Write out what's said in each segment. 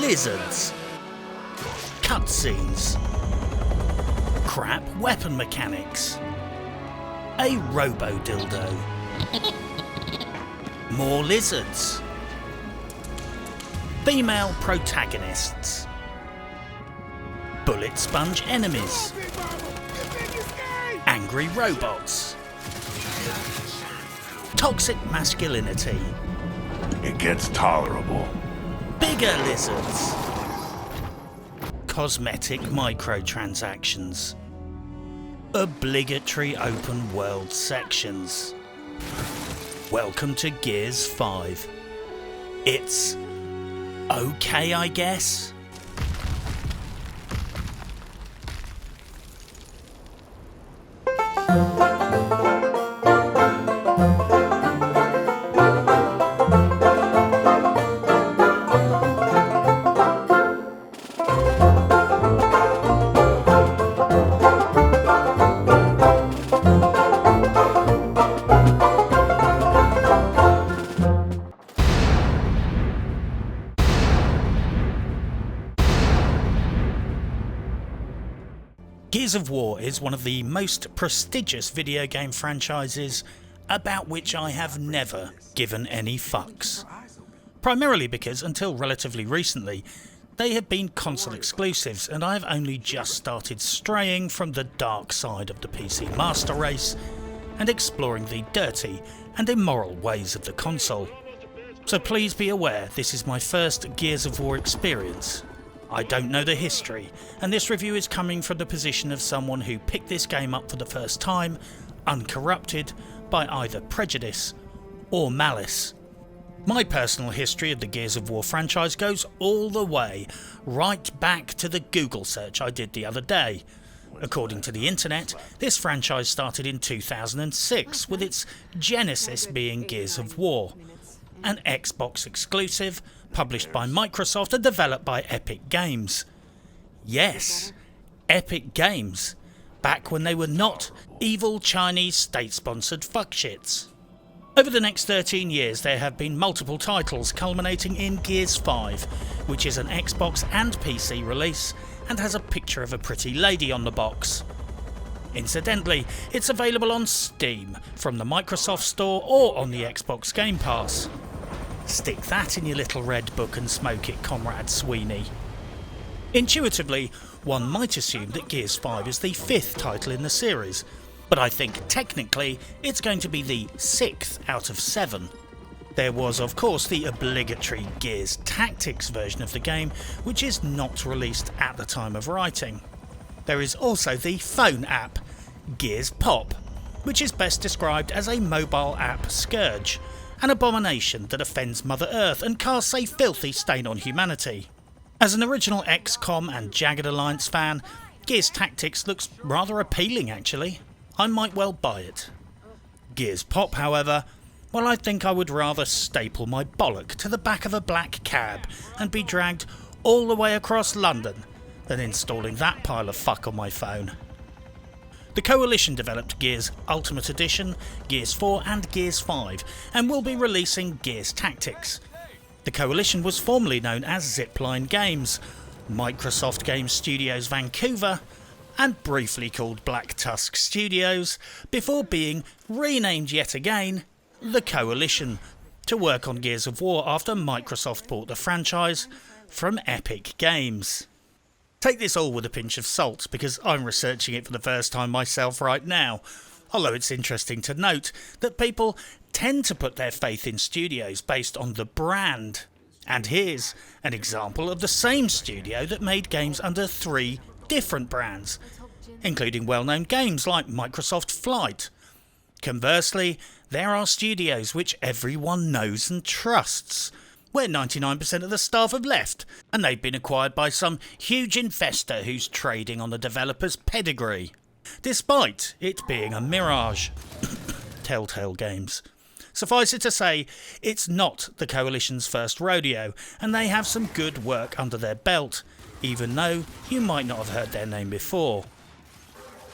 lizards, cutscenes, crap weapon mechanics, a robo-dildo, more lizards, female protagonists, bullet sponge enemies, angry robots, toxic masculinity, It gets tolerable. bigger lizards, cosmetic microtransactions, obligatory open world sections. Welcome to Gears 5. It's okay, I guess? Gears of War is one of the most prestigious video game franchises about which I have never given any fucks. Primarily because, until relatively recently, they have been console exclusives and I have only just started straying from the dark side of the PC Master Race and exploring the dirty and immoral ways of the console. So please be aware this is my first Gears of War experience. I don't know the history, and this review is coming from the position of someone who picked this game up for the first time, uncorrupted by either prejudice or malice. My personal history of the Gears of War franchise goes all the way right back to the Google search I did the other day. According to the internet, this franchise started in 2006, with its genesis being Gears of War, an Xbox exclusive, published by Microsoft and developed by Epic Games. Yes, Epic Games, back when they were not evil Chinese state-sponsored fuckshits. Over the next 13 years there have been multiple titles culminating in Gears 5, which is an Xbox and PC release and has a picture of a pretty lady on the box. Incidentally, it's available on Steam, from the Microsoft Store or on the Xbox Game Pass. Stick that in your little red book and smoke it, Comrade Sweeney. Intuitively, one might assume that Gears 5 is the 5th title in the series, but I think technically it's going to be the 6th out of 7. There was of course the obligatory Gears Tactics version of the game, which is not released at the time of writing. There is also the phone app, Gears Pop, which is best described as a mobile app scourge, an abomination that offends Mother Earth and casts a filthy stain on humanity. As an original XCOM and Jagged Alliance fan, Gears Tactics looks rather appealing actually. I might well buy it. Gears Pop, however, well, I think I would rather staple my bollock to the back of a black cab and be dragged all the way across London than installing that pile of fuck on my phone. The Coalition developed Gears Ultimate Edition, Gears 4 and Gears 5 and will be releasing Gears Tactics. The Coalition was formerly known as Zipline Games, Microsoft Game Studios Vancouver and briefly called Black Tusk Studios before being renamed yet again The Coalition to work on Gears of War after Microsoft bought the franchise from Epic Games. Take this all with a pinch of salt because I'm researching it for the first time myself right now, although it's interesting to note that people tend to put their faith in studios based on the brand. And here's an example of the same studio that made games under 3 different brands, including well-known games like Microsoft Flight. Conversely, there are studios which everyone knows and trusts, where 99% of the staff have left, and they've been acquired by some huge investor who's trading on the developer's pedigree, despite it being a mirage. Telltale Games. Suffice it to say, it's not the Coalition's first rodeo, and they have some good work under their belt, even though you might not have heard their name before.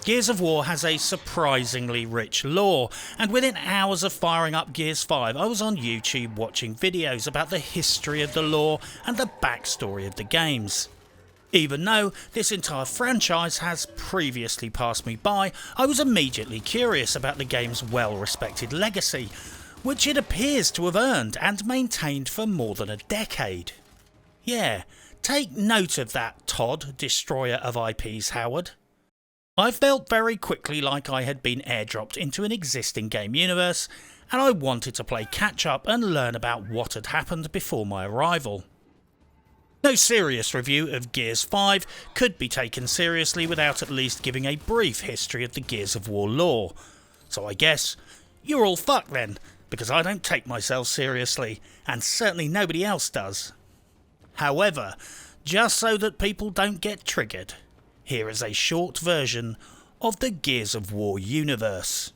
Gears of War has a surprisingly rich lore, and within hours of firing up Gears 5 I was on YouTube watching videos about the history of the lore and the backstory of the games. Even though this entire franchise has previously passed me by, I was immediately curious about the game's well-respected legacy, which it appears to have earned and maintained for more than a decade. Yeah, take note of that, Todd, destroyer of IPs Howard. I felt very quickly like I had been airdropped into an existing game universe, and I wanted to play catch up and learn about what had happened before my arrival. No serious review of Gears 5 could be taken seriously without at least giving a brief history of the Gears of War lore, so I guess you're all fucked then, because I don't take myself seriously, and certainly nobody else does. However, just so that people don't get triggered, here is a short version of the Gears of War universe.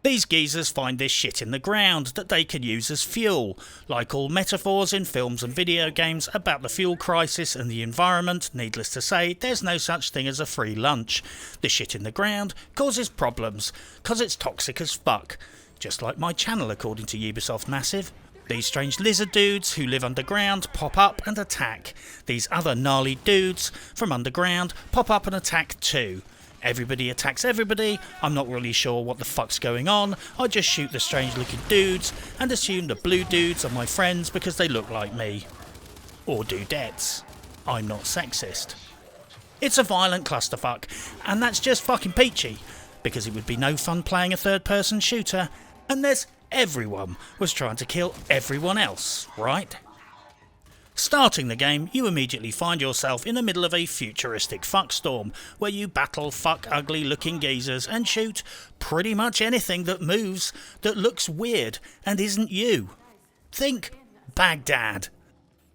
These geezers find this shit in the ground that they can use as fuel. Like all metaphors in films and video games about the fuel crisis and the environment, needless to say, there's no such thing as a free lunch. The shit in the ground causes problems, cause it's toxic as fuck. Just like my channel according to Ubisoft Massive. These strange lizard dudes who live underground pop up and attack. These other gnarly dudes from underground pop up and attack too. Everybody attacks everybody, I'm not really sure what the fuck's going on, I just shoot the strange looking dudes and assume the blue dudes are my friends because they look like me. Or dudettes. I'm not sexist. It's a violent clusterfuck, and that's just fucking peachy, because it would be no fun playing a third person shooter unless everyone was trying to kill everyone else, right? Starting the game, you immediately find yourself in the middle of a futuristic fuckstorm, where you battle fuck ugly looking geezers and shoot pretty much anything that moves that looks weird and isn't you. Think Baghdad.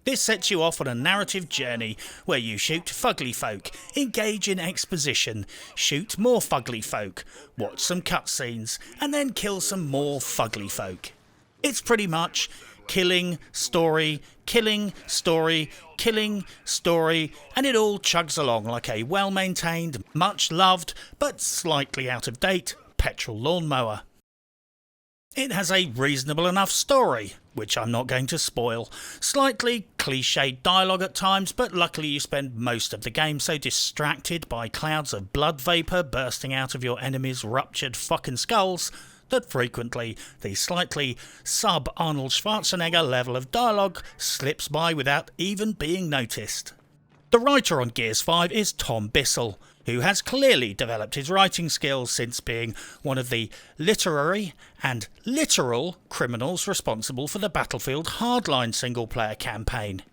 This sets you off on a narrative journey where you shoot fugly folk, engage in exposition, shoot more fugly folk, watch some cutscenes, and then kill some more fugly folk. It's pretty much killing, story, killing, story, killing, story, and it all chugs along like a well-maintained, much-loved, but slightly out-of-date petrol lawnmower. It has a reasonable enough story, which I'm not going to spoil. Slightly cliched dialogue at times, but luckily you spend most of the game so distracted by clouds of blood vapour bursting out of your enemies' ruptured fucking skulls that frequently the slightly sub-Arnold Schwarzenegger level of dialogue slips by without even being noticed. The writer on Gears 5 is Tom Bissell, who has clearly developed his writing skills since being one of the literary and literal criminals responsible for the Battlefield Hardline single-player campaign.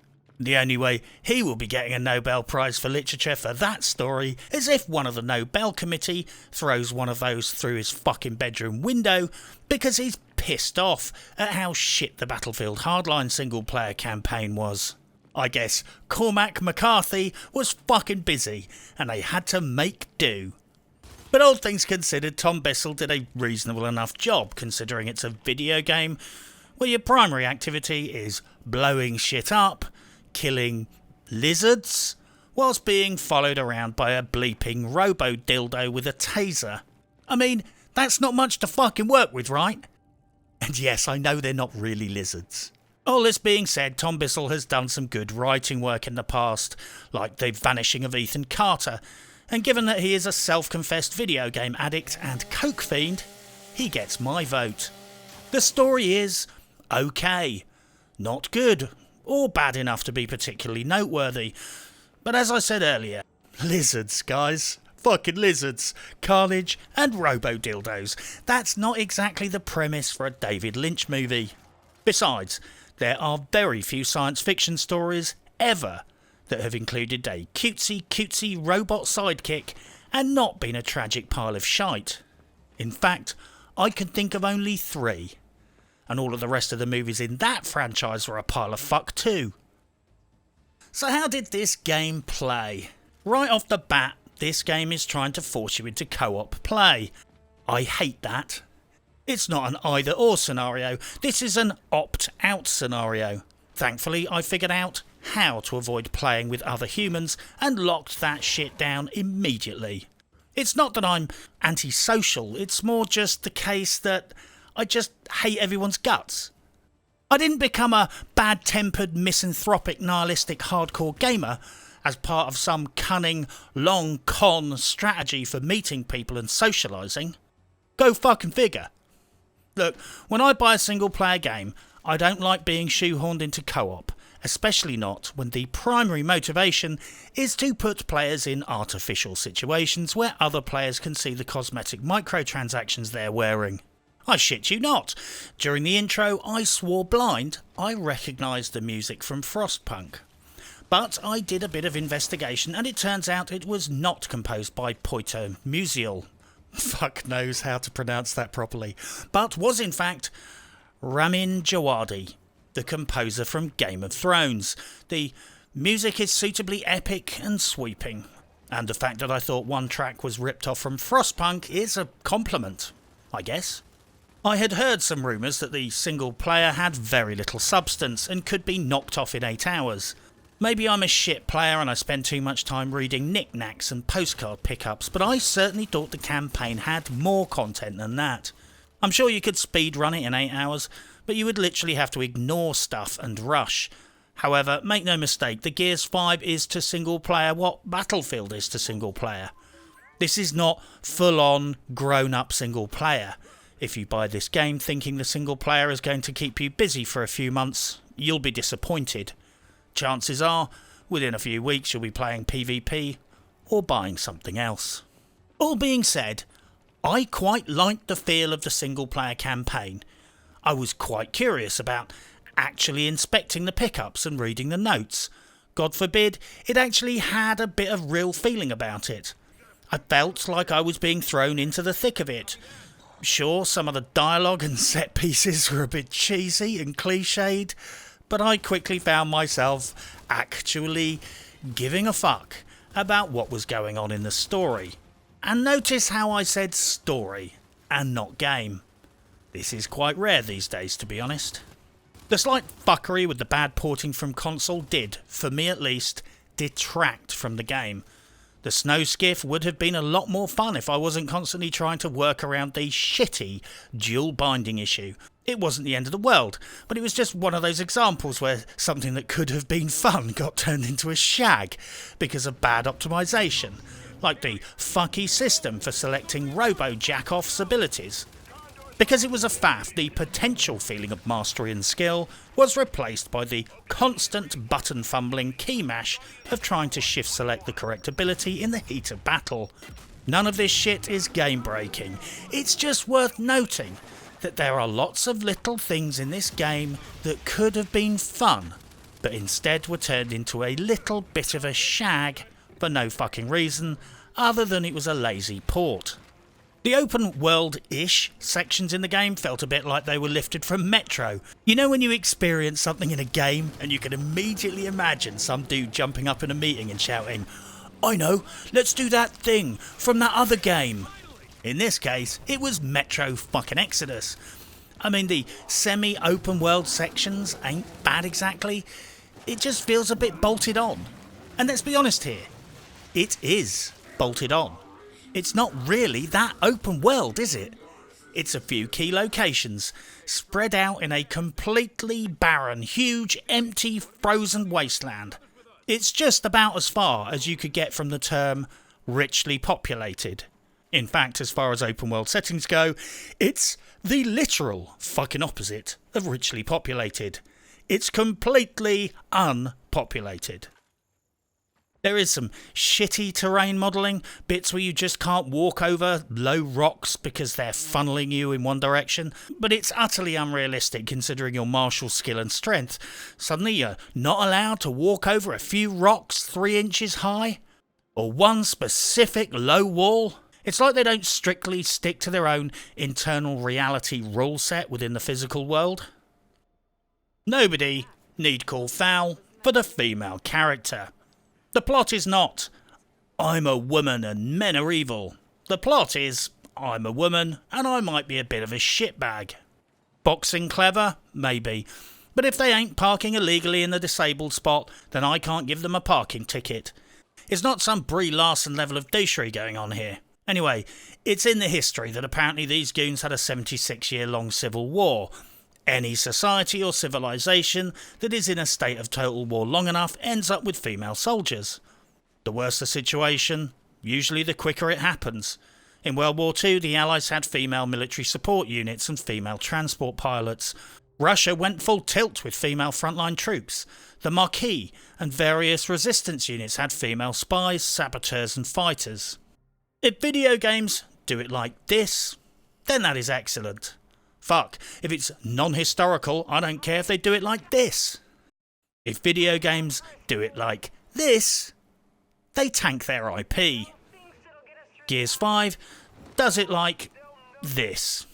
The only way he will be getting a Nobel Prize for Literature for that story is if one of the Nobel Committee throws one of those through his fucking bedroom window because he's pissed off at how shit the Battlefield Hardline single-player campaign was. I guess Cormac McCarthy was fucking busy and they had to make do. But all things considered, Tom Bissell did a reasonable enough job considering it's a video game where your primary activity is blowing shit up, killing lizards, whilst being followed around by a bleeping robo-dildo with a taser. I mean, that's not much to fucking work with, right? And yes, I know they're not really lizards. All this being said, Tom Bissell has done some good writing work in the past, like The Vanishing of Ethan Carter, and given that he is a self-confessed video game addict and coke fiend, he gets my vote. The story is okay, not good, or bad enough to be particularly noteworthy, but as I said earlier, lizards, guys. Fucking lizards, carnage and robo-dildos. That's not exactly the premise for a David Lynch movie. Besides, there are very few science fiction stories ever that have included a cutesy robot sidekick and not been a tragic pile of shite. In fact, I can think of only 3. And all of the rest of the movies in that franchise were a pile of fuck too. So how did this game play? Right off the bat, this game is trying to force you into co-op play. I hate that. It's not an either or scenario, this is an opt-out scenario. Thankfully I figured out how to avoid playing with other humans and locked that shit down immediately. It's not that I'm antisocial, it's more just the case that I just hate everyone's guts. I didn't become a bad-tempered, misanthropic, nihilistic hardcore gamer as part of some cunning, long con strategy for meeting people and socialising. Go fucking figure. Look, when I buy a single-player game, I don't like being shoehorned into co-op, especially not when the primary motivation is to put players in artificial situations where other players can see the cosmetic microtransactions they're wearing. I shit you not. During the intro, I swore blind I recognised the music from Frostpunk. But I did a bit of investigation and it turns out it was not composed by Poito Musial. Fuck knows how to pronounce that properly. But was in fact Ramin Djawadi, the composer from Game of Thrones. The music is suitably epic and sweeping. And the fact that I thought one track was ripped off from Frostpunk is a compliment, I guess. I had heard some rumours that the single player had very little substance and could be knocked off in 8 hours. Maybe I'm a shit player and I spend too much time reading knickknacks and postcard pickups, but I certainly thought the campaign had more content than that. I'm sure you could speedrun it in 8 hours, but you would literally have to ignore stuff and rush. However, make no mistake, the Gears 5 is to single player what Battlefield is to single player. This is not full-on, grown-up single player. If you buy this game thinking the single player is going to keep you busy for a few months, you'll be disappointed. Chances are, within a few weeks you'll be playing PvP or buying something else. All being said, I quite liked the feel of the single player campaign. I was quite curious about actually inspecting the pickups and reading the notes. God forbid, it actually had a bit of real feeling about it. I felt like I was being thrown into the thick of it. Sure, some of the dialogue and set pieces were a bit cheesy and cliched, but I quickly found myself actually giving a fuck about what was going on in the story. And notice how I said story and not game. This is quite rare these days, to be honest. The slight fuckery with the bad porting from console did, for me at least, detract from the game. The snow skiff would have been a lot more fun if I wasn't constantly trying to work around the shitty dual binding issue. It wasn't the end of the world, but it was just one of those examples where something that could have been fun got turned into a shag because of bad optimization, like the fucky system for selecting robo-jack-off's abilities. Because it was a faff, the potential feeling of mastery and skill was replaced by the constant button-fumbling key mash of trying to shift-select the correct ability in the heat of battle. None of this shit is game-breaking. It's just worth noting that there are lots of little things in this game that could have been fun, but instead were turned into a little bit of a shag for no fucking reason other than it was a lazy port. The open world-ish sections in the game felt a bit like they were lifted from Metro. You know when you experience something in a game and you can immediately imagine some dude jumping up in a meeting and shouting, "I know, let's do that thing from that other game." In this case, it was Metro fucking Exodus. I mean, the semi-open world sections ain't bad exactly. It just feels a bit bolted on. And let's be honest here, it is bolted on. It's not really that open world, is it? It's a few key locations, spread out in a completely barren, huge, empty, frozen wasteland. It's just about as far as you could get from the term richly populated. In fact, as far as open world settings go, it's the literal fucking opposite of richly populated. It's completely unpopulated. There is some shitty terrain modelling, bits where you just can't walk over low rocks because they're funneling you in one direction, but it's utterly unrealistic considering your martial skill and strength. Suddenly you're not allowed to walk over a few rocks 3 inches high, or one specific low wall. It's like they don't strictly stick to their own internal reality rule set within the physical world. Nobody need call foul for the female character. The plot is not, "I'm a woman and men are evil." The plot is, "I'm a woman and I might be a bit of a shitbag." Boxing clever? Maybe. But if they ain't parking illegally in the disabled spot, then I can't give them a parking ticket. It's not some Brie Larson level of douchery going on here. Anyway, it's in the history that apparently these goons had a 76-year-long civil war. Any society or civilization that is in a state of total war long enough ends up with female soldiers. The worse the situation, usually the quicker it happens. In World War II, the Allies had female military support units and female transport pilots. Russia went full tilt with female frontline troops. The Marquis and various resistance units had female spies, saboteurs and fighters. If video games do it like this, then that is excellent. Fuck, if it's non-historical, I don't care if they do it like this. If video games do it like this, they tank their IP. Gears 5 does it like this,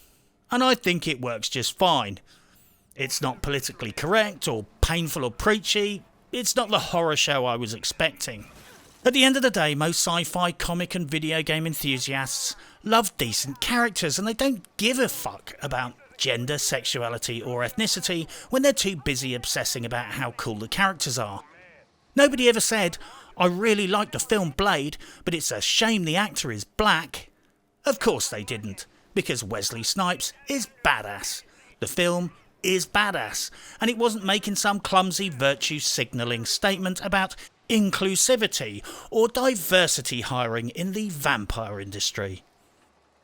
and I think it works just fine. It's not politically correct or painful or preachy. It's not the horror show I was expecting. At the end of the day, most sci-fi, comic and video game enthusiasts love decent characters, and they don't give a fuck about gender, sexuality or ethnicity when they're too busy obsessing about how cool the characters are. Nobody ever said, "I really like the film Blade, but it's a shame the actor is black." Of course they didn't, because Wesley Snipes is badass. The film is badass, and it wasn't making some clumsy virtue signalling statement about inclusivity or diversity hiring in the vampire industry.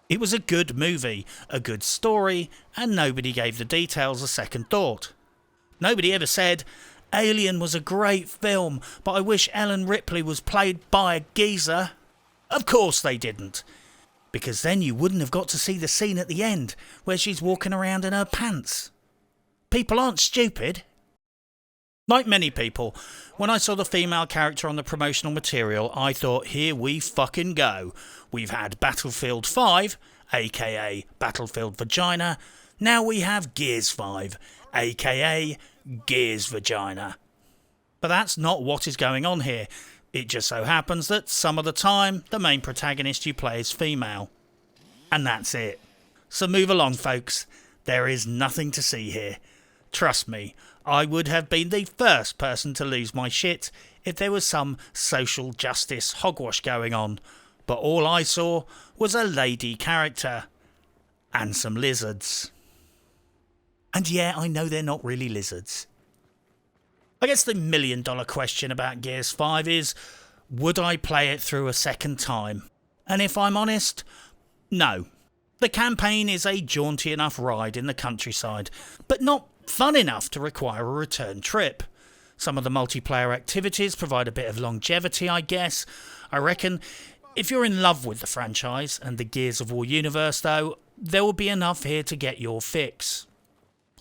It was a good movie, a good story, and nobody gave the details a second thought. Nobody ever said, "Alien was a great film, but I wish Ellen Ripley was played by a geezer." Of course they didn't, because then you wouldn't have got to see the scene at the end where she's walking around in her pants. People aren't stupid. Like many people, when I saw the female character on the promotional material, I thought, here we fucking go. We've had Battlefield 5, aka Battlefield Vagina. Now we have Gears 5, aka Gears Vagina. But that's not what is going on here. It just so happens that some of the time, the main protagonist you play is female. And that's it. So move along, folks. There is nothing to see here. Trust me, I would have been the first person to lose my shit if there was some social justice hogwash going on. But all I saw was a lady character. And some lizards. And yeah, I know they're not really lizards. I guess the million-dollar question about Gears 5 is, would I play it through a second time? And if I'm honest, no. The campaign is a jaunty enough ride in the countryside, but not fun enough to require a return trip. Some of the multiplayer activities provide a bit of longevity, I guess. I reckon if you're in love with the franchise and the Gears of War universe, though, there will be enough here to get your fix.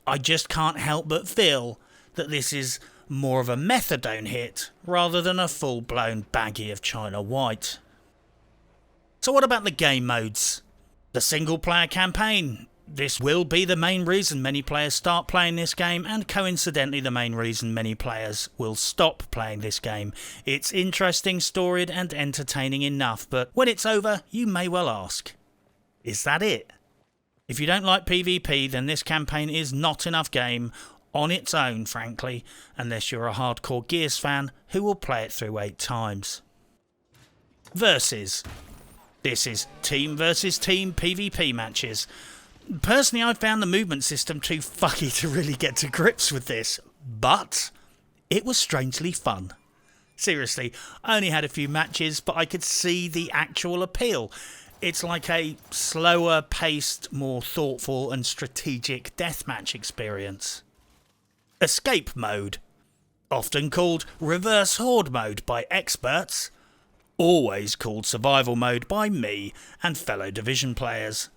I just can't help but feel that this is more of a methadone hit rather than a full-blown baggie of China White. So what about the game modes? The single-player campaign. This will be the main reason many players start playing this game, and coincidentally the main reason many players will stop playing this game. It's interesting, storied and entertaining enough, but when it's over, you may well ask, is that it? If you don't like PvP, then this campaign is not enough game on its own, frankly, unless you're a hardcore Gears fan who will play it through 8 times. Versus. This is team versus team PvP matches. Personally, I found the movement system too fucky to really get to grips with this, but it was strangely fun. Seriously, I only had a few matches, but I could see the actual appeal. It's like a slower paced, more thoughtful and strategic deathmatch experience. Escape mode, often called reverse horde mode by experts, always called survival mode by me and fellow Division players.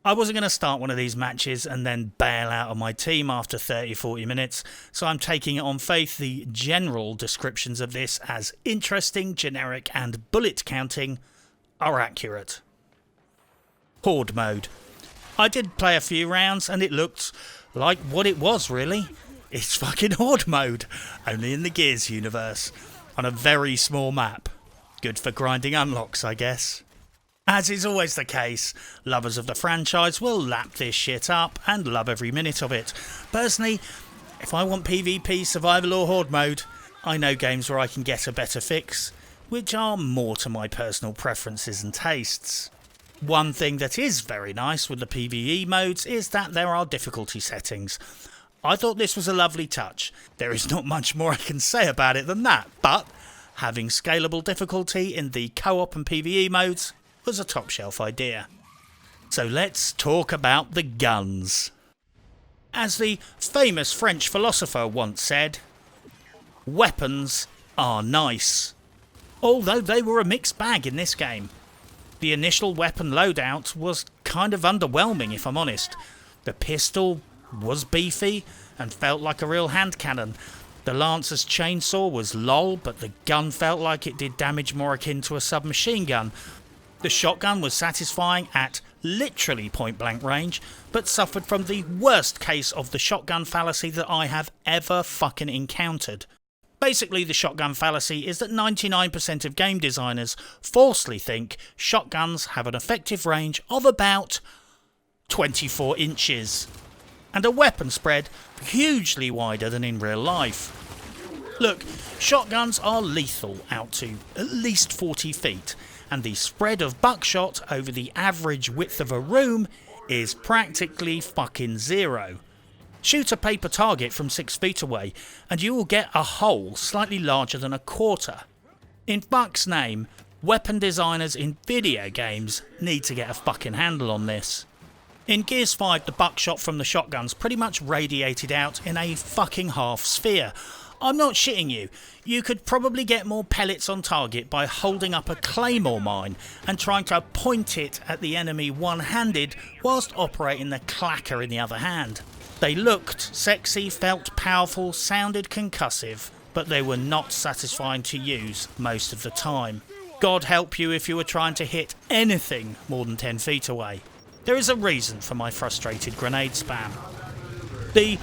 I wasn't going to start one of these matches and then bail out of my team after 30-40 minutes, so I'm taking it on faith the general descriptions of this as interesting, generic and bullet counting are accurate. Horde mode. I did play a few rounds and it looked like what it was really. It's fucking Horde mode, only in the Gears universe, on a very small map. Good for grinding unlocks, I guess. As is always the case, lovers of the franchise will lap this shit up and love every minute of it. Personally, if I want PvP, survival or horde mode, I know games where I can get a better fix, which are more to my personal preferences and tastes. One thing that is very nice with the PvE modes is that there are difficulty settings. I thought this was a lovely touch. There is not much more I can say about it than that, but having scalable difficulty in the co-op and PvE modes was a top shelf idea. So let's talk about the guns. As the famous French philosopher once said, weapons are nice. Although they were a mixed bag in this game. The initial weapon loadout was kind of underwhelming, if I'm honest. The pistol was beefy and felt like a real hand cannon. The Lancer's chainsaw was lol, but the gun felt like it did damage more akin to a submachine gun. The shotgun was satisfying at literally point blank range, but suffered from the worst case of the shotgun fallacy that I have ever fucking encountered. Basically, the shotgun fallacy is that 99% of game designers falsely think shotguns have an effective range of about 24 inches, and a weapon spread hugely wider than in real life. Look, shotguns are lethal out to at least 40 feet, and the spread of buckshot over the average width of a room is practically fucking zero. Shoot a paper target from 6 feet away and you will get a hole slightly larger than a quarter. In fuck's name, weapon designers in video games need to get a fucking handle on this. In Gears 5, the buckshot from the shotguns pretty much radiated out in a fucking half sphere. I'm not shitting you. You could probably get more pellets on target by holding up a claymore mine and trying to point it at the enemy one-handed whilst operating the clacker in the other hand. They looked sexy, felt powerful, sounded concussive, but they were not satisfying to use most of the time. God help you if you were trying to hit anything more than 10 feet away. There is a reason for my frustrated grenade spam. The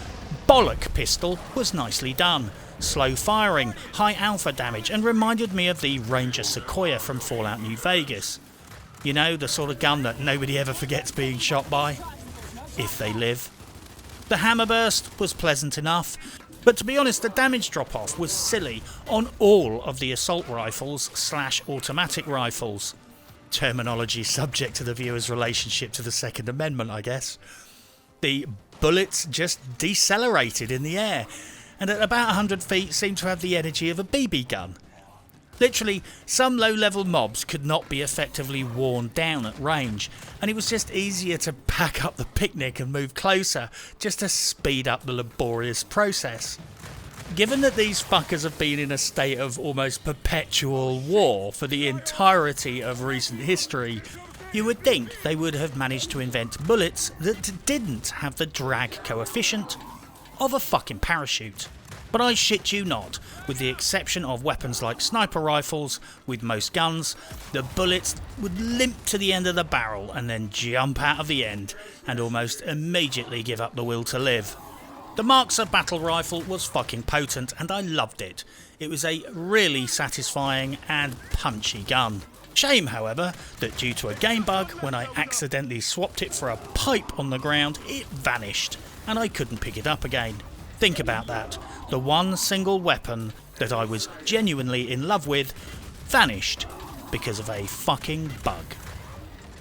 bollock pistol was nicely done. Slow firing, high alpha damage, and reminded me of the Ranger Sequoia from Fallout New Vegas. You know, the sort of gun that nobody ever forgets being shot by. If they live. The hammerburst was pleasant enough, but to be honest, the damage drop-off was silly on all of the assault rifles / automatic rifles. Terminology subject to the viewer's relationship to the Second Amendment, I guess. The bullets just decelerated in the air, and at about 100 feet seemed to have the energy of a BB gun. Literally, some low-level mobs could not be effectively worn down at range, and it was just easier to pack up the picnic and move closer, just to speed up the laborious process. Given that these fuckers have been in a state of almost perpetual war for the entirety of recent history, you would think they would have managed to invent bullets that didn't have the drag coefficient of a fucking parachute. But I shit you not, with the exception of weapons like sniper rifles, with most guns, the bullets would limp to the end of the barrel and then jump out of the end, and almost immediately give up the will to live. The Markser battle rifle was fucking potent and I loved it. It was a really satisfying and punchy gun. Shame, however, that due to a game bug, when I accidentally swapped it for a pipe on the ground, it vanished, and I couldn't pick it up again. Think about that. The one single weapon that I was genuinely in love with vanished because of a fucking bug.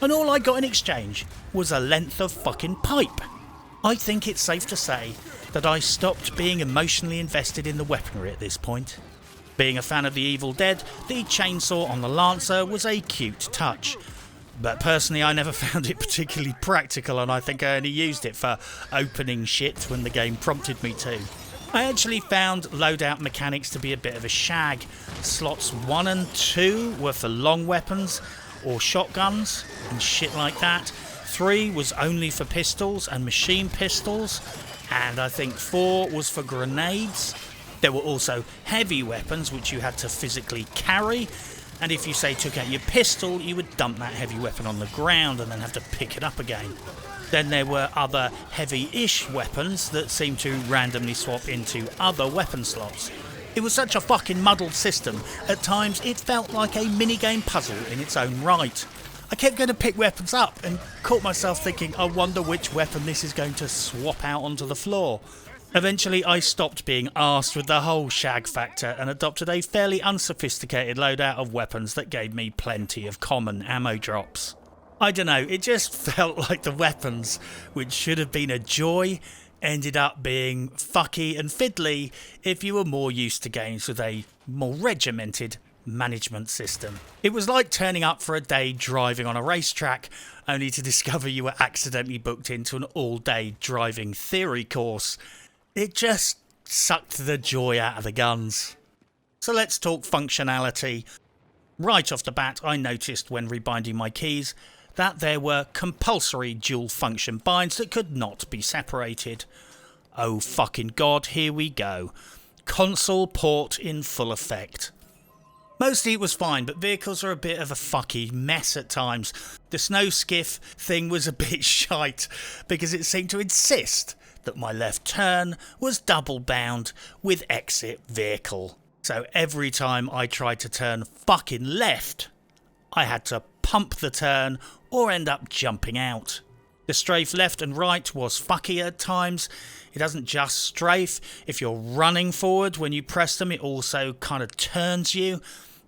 And all I got in exchange was a length of fucking pipe. I think it's safe to say that I stopped being emotionally invested in the weaponry at this point. Being a fan of The Evil Dead, the chainsaw on the Lancer was a cute touch. But personally, I never found it particularly practical, and I think I only used it for opening shit when the game prompted me to. I actually found loadout mechanics to be a bit of a shag. Slots 1 and 2 were for long weapons or shotguns and shit like that. 3 was only for pistols and machine pistols, and I think 4 was for grenades. There were also heavy weapons which you had to physically carry, and if you say took out your pistol, you would dump that heavy weapon on the ground and then have to pick it up again. Then there were other heavy-ish weapons that seemed to randomly swap into other weapon slots. It was such a fucking muddled system, at times it felt like a minigame puzzle in its own right. I kept going to pick weapons up and caught myself thinking, I wonder which weapon this is going to swap out onto the floor. Eventually I stopped being arsed with the whole shag factor and adopted a fairly unsophisticated loadout of weapons that gave me plenty of common ammo drops. I don't know, it just felt like the weapons, which should have been a joy, ended up being fucky and fiddly if you were more used to games with a more regimented management system. It was like turning up for a day driving on a racetrack, only to discover you were accidentally booked into an all-day driving theory course. It just sucked the joy out of the guns. So let's talk functionality. Right off the bat, I noticed when rebinding my keys that there were compulsory dual function binds that could not be separated. Oh fucking god, here we go. Console port in full effect. Mostly it was fine, but vehicles are a bit of a fucky mess at times. The snow skiff thing was a bit shite because it seemed to insist that my left turn was double bound with exit vehicle. So every time I tried to turn fucking left, I had to pump the turn or end up jumping out. The strafe left and right was fucky at times. It doesn't just strafe. If you're running forward when you press them, it also kind of turns you.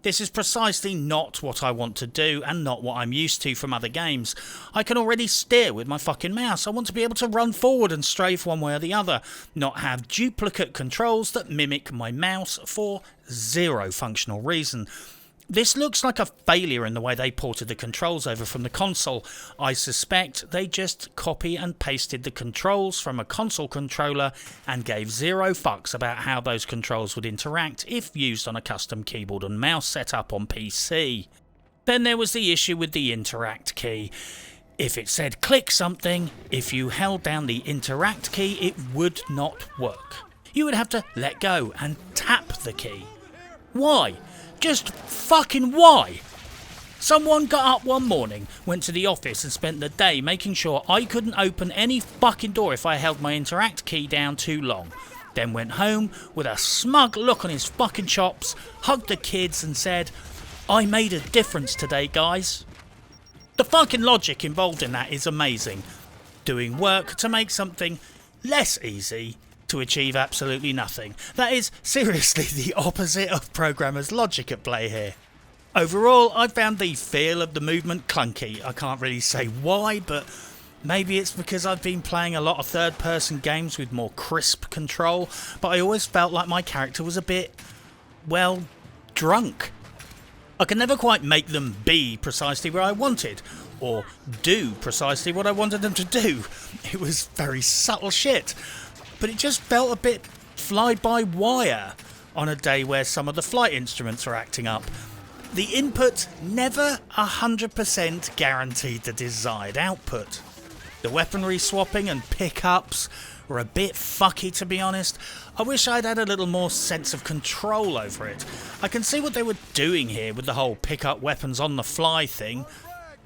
This is precisely not what I want to do and not what I'm used to from other games. I can already steer with my fucking mouse. I want to be able to run forward and strafe one way or the other, not have duplicate controls that mimic my mouse for zero functional reason. This looks like a failure in the way they ported the controls over from the console. I suspect they just copy and pasted the controls from a console controller and gave zero fucks about how those controls would interact if used on a custom keyboard and mouse setup on PC. Then there was the issue with the interact key. If it said click something, if you held down the interact key, it would not work. You would have to let go and tap the key. Why? Just fucking why? Someone got up one morning, went to the office and spent the day making sure I couldn't open any fucking door if I held my interact key down too long. Then went home with a smug look on his fucking chops, hugged the kids and said, "I made a difference today, guys." The fucking logic involved in that is amazing. Doing work to make something less easy to achieve absolutely nothing. That is seriously the opposite of programmers' logic at play here. Overall, I found the feel of the movement clunky. I can't really say why, but maybe it's because I've been playing a lot of third-person games with more crisp control, but I always felt like my character was a bit, well, drunk. I can never quite make them be precisely where I wanted, or do precisely what I wanted them to do. It was very subtle shit. But it just felt a bit fly-by-wire on a day where some of the flight instruments are acting up. The input never 100% guaranteed the desired output. The weaponry swapping and pickups were a bit fucky, to be honest. I wish I'd had a little more sense of control over it. I can see what they were doing here with the whole pick up weapons on the fly thing,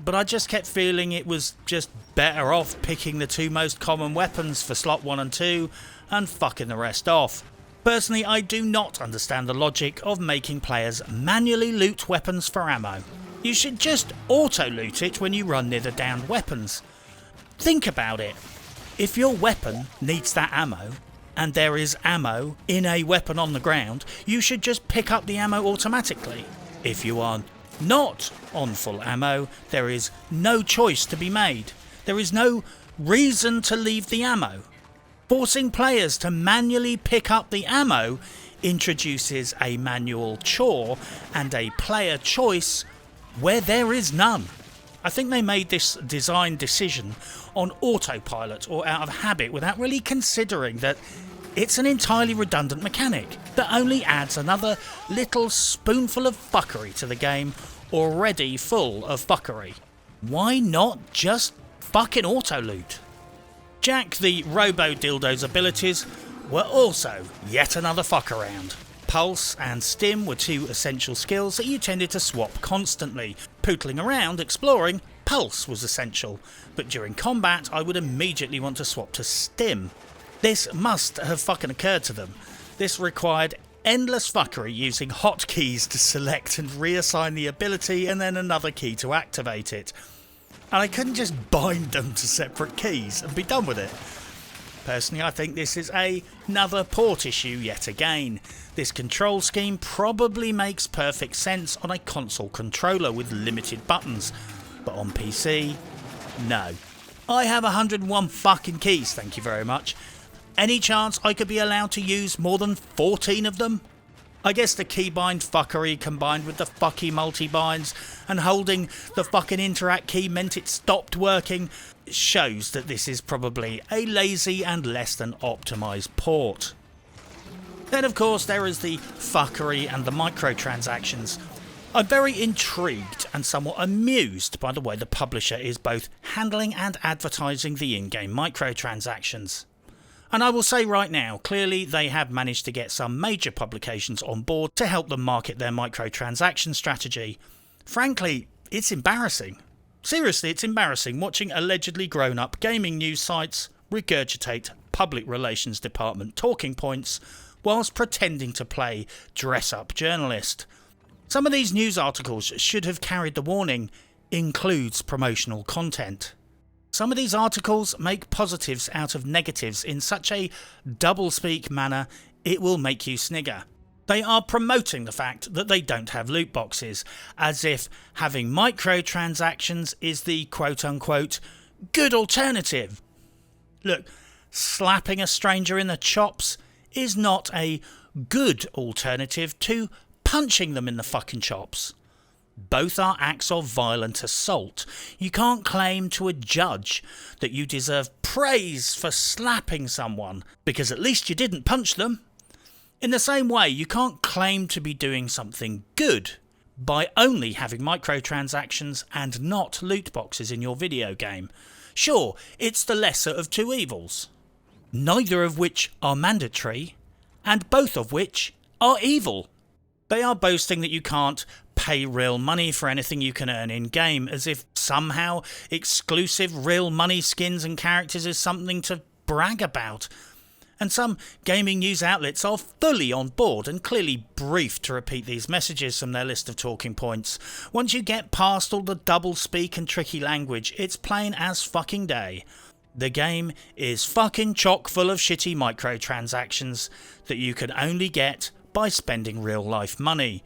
but I just kept feeling it was just better off picking the two most common weapons for slot 1 and 2 and fucking the rest off. Personally, I do not understand the logic of making players manually loot weapons for ammo. You should just auto-loot it when you run near the downed weapons. Think about it. If your weapon needs that ammo, and there is ammo in a weapon on the ground, you should just pick up the ammo automatically. If you are not on full ammo, there is no choice to be made. There is no reason to leave the ammo. Forcing players to manually pick up the ammo introduces a manual chore and a player choice where there is none. I think they made this design decision on autopilot or out of habit without really considering that it's an entirely redundant mechanic that only adds another little spoonful of fuckery to the game already full of fuckery. Why not just fucking auto-loot? Jack the Robo-Dildo's abilities were also yet another fuck-around. Pulse and Stim were two essential skills that you tended to swap constantly. Pootling around, exploring, Pulse was essential, but during combat I would immediately want to swap to Stim. This must have fucking occurred to them. This required endless fuckery using hotkeys to select and reassign the ability and then another key to activate it. And I couldn't just bind them to separate keys and be done with it. Personally, I think this is another port issue yet again. This control scheme probably makes perfect sense on a console controller with limited buttons. but on PC, no. I have 101 fucking keys, thank you very much. Any chance I could be allowed to use more than 14 of them? I guess the keybind fuckery combined with the fucky multi-binds and holding the fucking interact key meant it stopped working shows that this is probably a lazy and less than optimised port. Then of course there is the fuckery and the microtransactions. I'm very intrigued and somewhat amused by the way the publisher is both handling and advertising the in-game microtransactions. And I will say right now, clearly they have managed to get some major publications on board to help them market their microtransaction strategy. Frankly, it's embarrassing. Seriously, it's embarrassing watching allegedly grown-up gaming news sites regurgitate public relations department talking points whilst pretending to play dress-up journalist. Some of these news articles should have carried the warning, includes promotional content. Some of these articles make positives out of negatives in such a doublespeak manner it will make you snigger. They are promoting the fact that they don't have loot boxes, as if having microtransactions is the quote-unquote good alternative. Look, slapping a stranger in the chops is not a good alternative to punching them in the fucking chops. Both are acts of violent assault. You can't claim to a judge that you deserve praise for slapping someone because at least you didn't punch them. In the same way, you can't claim to be doing something good by only having microtransactions and not loot boxes in your video game. Sure, it's the lesser of two evils, neither of which are mandatory, and both of which are evil. They are boasting that you can't pay real money for anything you can earn in-game, as if somehow exclusive real money skins and characters is something to brag about. And some gaming news outlets are fully on board and clearly briefed to repeat these messages from their list of talking points. Once you get past all the double-speak and tricky language, it's plain as fucking day. The game is fucking chock full of shitty microtransactions that you can only get by spending real-life money.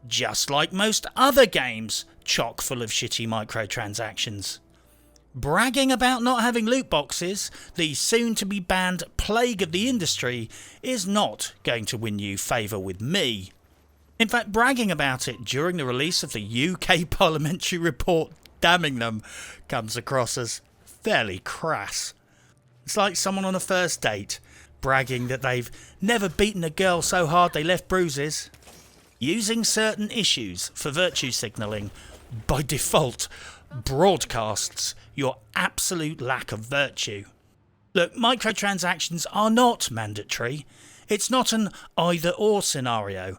Just like most other games, chock full of shitty microtransactions. Bragging about not having loot boxes, the soon-to-be banned plague of the industry, is not going to win you favour with me. In fact, bragging about it during the release of the UK parliamentary report damning them comes across as fairly crass. It's like someone on a first date, bragging that they've never beaten a girl so hard they left bruises. Using certain issues for virtue signalling, by default, broadcasts your absolute lack of virtue. Look, microtransactions are not mandatory. It's not an either-or scenario.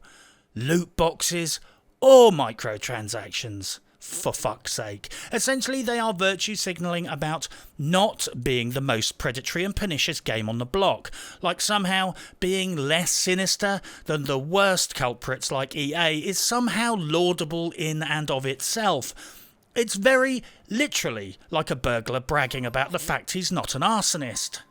Loot boxes or microtransactions, for fuck's sake. Essentially, they are virtue signalling about not being the most predatory and pernicious game on the block, like somehow being less sinister than the worst culprits like EA is somehow laudable in and of itself. It's very literally like a burglar bragging about the fact he's not an arsonist.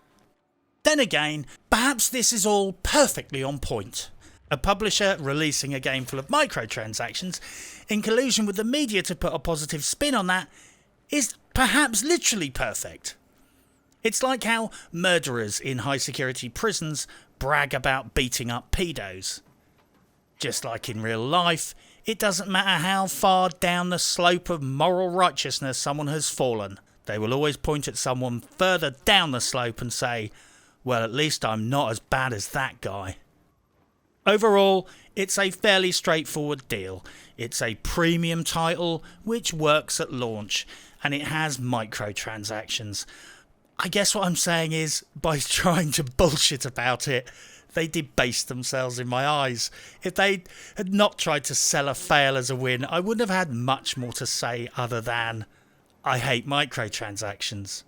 Then again, perhaps this is all perfectly on point. A publisher releasing a game full of microtransactions in collusion with the media to put a positive spin on that is perhaps literally perfect. It's like how murderers in high security prisons brag about beating up pedos. Just like in real life, it doesn't matter how far down the slope of moral righteousness someone has fallen, they will always point at someone further down the slope and say, well, at least I'm not as bad as that guy. Overall, it's a fairly straightforward deal. It's a premium title which works at launch, and it has microtransactions. I guess what I'm saying is, by trying to bullshit about it, they debased themselves in my eyes. If they had not tried to sell a fail as a win, I wouldn't have had much more to say other than, I hate microtransactions.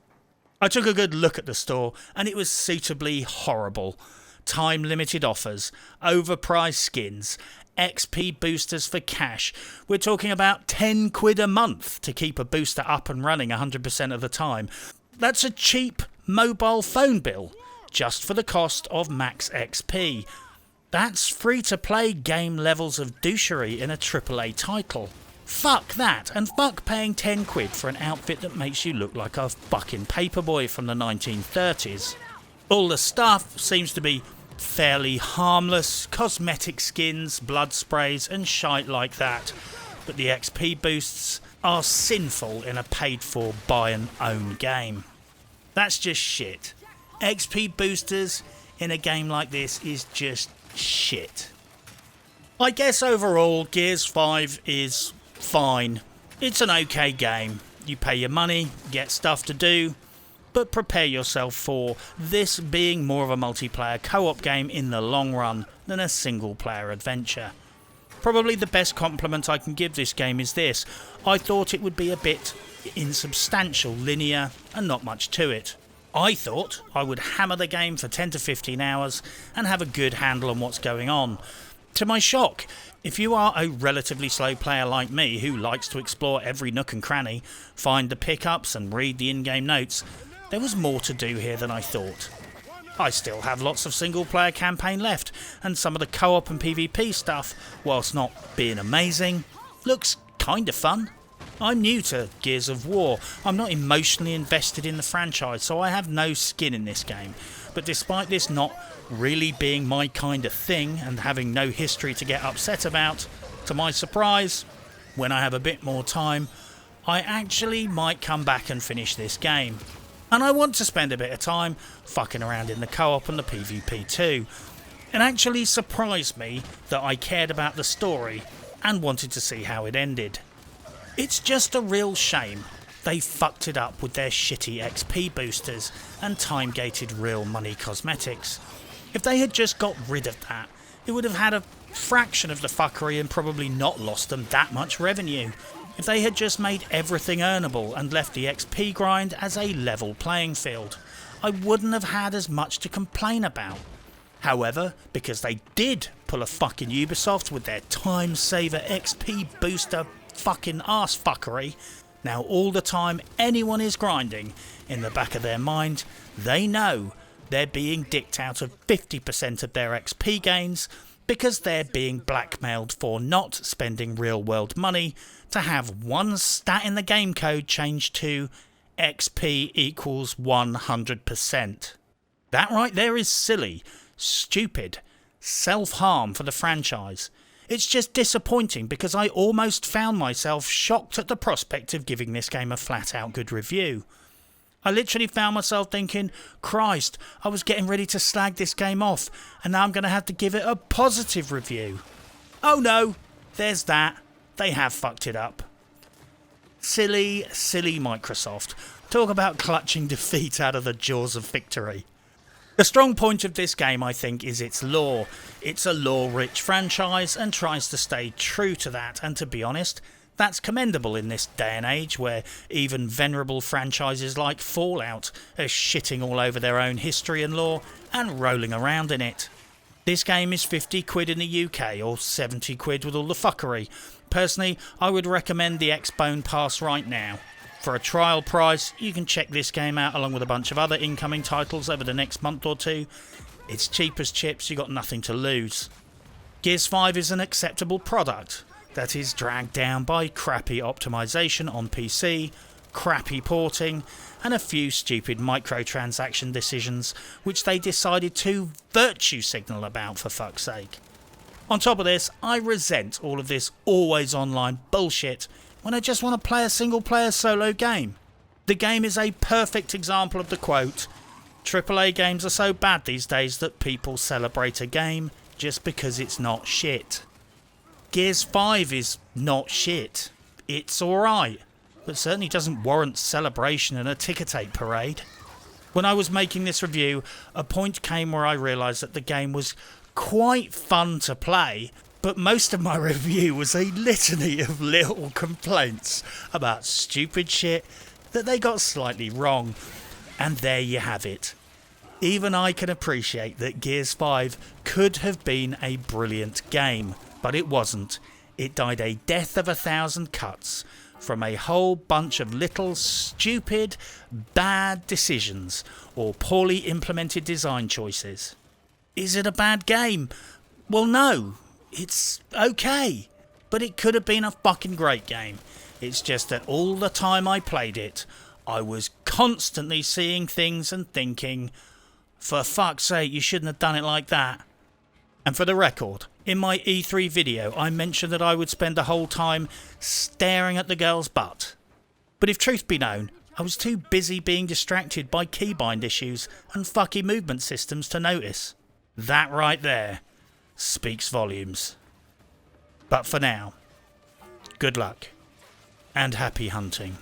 I took a good look at the store, and it was suitably horrible. Time-limited offers, overpriced skins, XP boosters for cash. We're talking about 10 quid a month to keep a booster up and running 100% of the time. That's a cheap mobile phone bill, just for the cost of max XP. That's free-to-play game levels of douchery in a AAA title. Fuck that, and fuck paying 10 quid for an outfit that makes you look like a fucking paperboy from the 1930s. All the stuff seems to be fairly harmless, cosmetic skins, blood sprays and shite like that, but the XP boosts are sinful in a paid for buy and own game. That's just shit. XP boosters in a game like this is just shit. I guess overall Gears 5 is fine. It's an okay game. You pay your money, get stuff to do, but prepare yourself for this being more of a multiplayer co-op game in the long run than a single player adventure. Probably the best compliment I can give this game is this: I thought it would be a bit insubstantial, linear, and not much to it. I thought I would hammer the game for 10 to 15 hours and have a good handle on what's going on. To my shock, if you are a relatively slow player like me who likes to explore every nook and cranny, find the pickups and read the in-game notes, there was more to do here than I thought. I still have lots of single player campaign left, and some of the co-op and PvP stuff, whilst not being amazing, looks kinda fun. I'm new to Gears of War. I'm not emotionally invested in the franchise, so I have no skin in this game. But despite this not really being my kind of thing and having no history to get upset about, to my surprise, when I have a bit more time, I actually might come back and finish this game. And I want to spend a bit of time fucking around in the co-op and the PvP too. It actually surprised me that I cared about the story and wanted to see how it ended. It's just a real shame they fucked it up with their shitty XP boosters and time-gated real money cosmetics. If they had just got rid of that, it would have had a fraction of the fuckery and probably not lost them that much revenue. If they had just made everything earnable and left the XP grind as a level playing field, I wouldn't have had as much to complain about. However, because they did pull a fucking Ubisoft with their time saver XP booster fucking arse fuckery, now all the time anyone is grinding, in the back of their mind, they know they're being dicked out of 50% of their XP gains because they're being blackmailed for not spending real world money to have one stat in the game code changed to XP equals 100%. That right there is silly, stupid, self-harm for the franchise. It's just disappointing because I almost found myself shocked at the prospect of giving this game a flat-out good review. I literally found myself thinking, Christ, I was getting ready to slag this game off and now I'm going to have to give it a positive review. Oh no, there's that. They have fucked it up. Silly, silly Microsoft. Talk about clutching defeat out of the jaws of victory. The strong point of this game, I think, is its lore. It's a lore-rich franchise and tries to stay true to that, and to be honest, that's commendable in this day and age where even venerable franchises like Fallout are shitting all over their own history and lore and rolling around in it. This game is 50 quid in the UK or 70 quid with all the fuckery. Personally, I would recommend the Xbone Pass right now. For a trial price, you can check this game out along with a bunch of other incoming titles over the next month or two. It's cheap as chips, you got nothing to lose. Gears 5 is an acceptable product that is dragged down by crappy optimization on PC, crappy porting, and a few stupid microtransaction decisions which they decided to virtue signal about, for fuck's sake. On top of this, I resent all of this always online bullshit when I just want to play a single player solo game. The game is a perfect example of the quote, AAA games are so bad these days that people celebrate a game just because it's not shit. Gears 5 is not shit. It's alright, but certainly doesn't warrant celebration and a ticker tape parade. When I was making this review, a point came where I realised that the game was quite fun to play, but most of my review was a litany of little complaints about stupid shit that they got slightly wrong. And there you have it. Even I can appreciate that Gears 5 could have been a brilliant game, but it wasn't. It died a death of 1,000 cuts from a whole bunch of little stupid, bad decisions or poorly implemented design choices. Is it a bad game? Well, no. It's okay. but it could have been a fucking great game. It's just that all the time I played it, I was constantly seeing things and thinking, for fuck's sake, you shouldn't have done it like that. And for the record, in my E3 video, I mentioned that I would spend the whole time staring at the girl's butt. But if truth be known, I was too busy being distracted by keybind issues and fucky movement systems to notice. That right there speaks volumes. But for now, good luck and happy hunting.